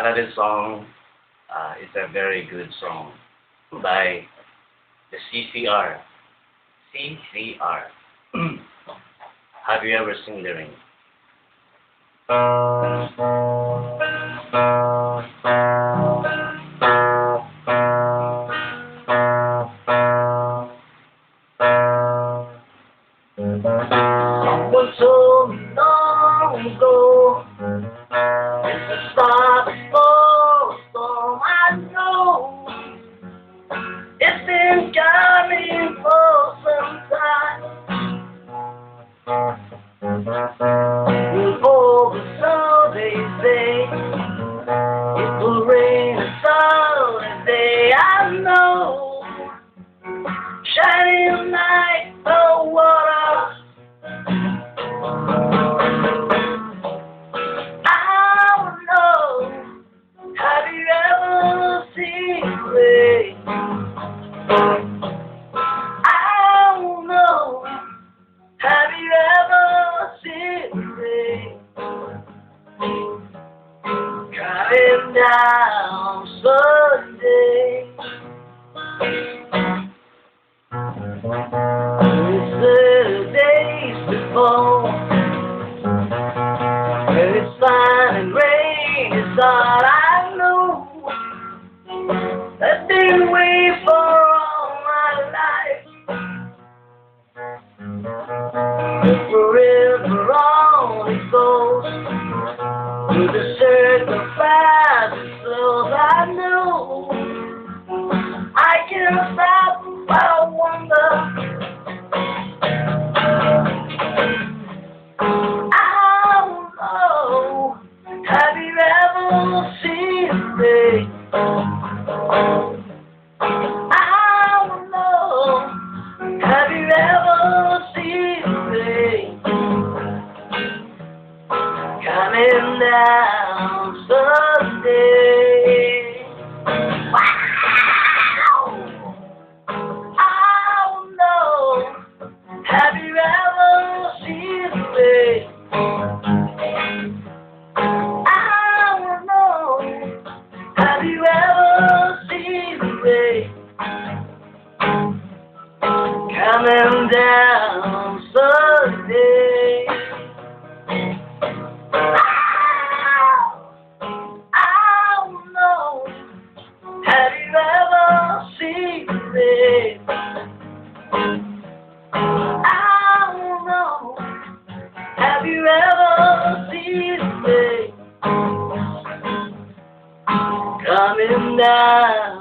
title of this song is a very good song by the C.C.R. C.C.R. Have you ever seen the rain? Someone told me long ago it's the start before a storm. I know it's been coming for some time. We'll oversell, they say it will rain a solid day. I know shining like the water. Coming down Sunday, it's the days before, when it's fine and rain is all I know. I've been waiting for all my life, and forever on it goes. Through the sacrifices, I know I can't stop. I wonder, I don't know. Have you ever seen me? I don't know. Have you ever seen me? Coming down Sunday. Wow! Oh no! Have you ever seen me? I know. Have you ever seen me? Coming down Sunday. Have you ever seen me? Coming down.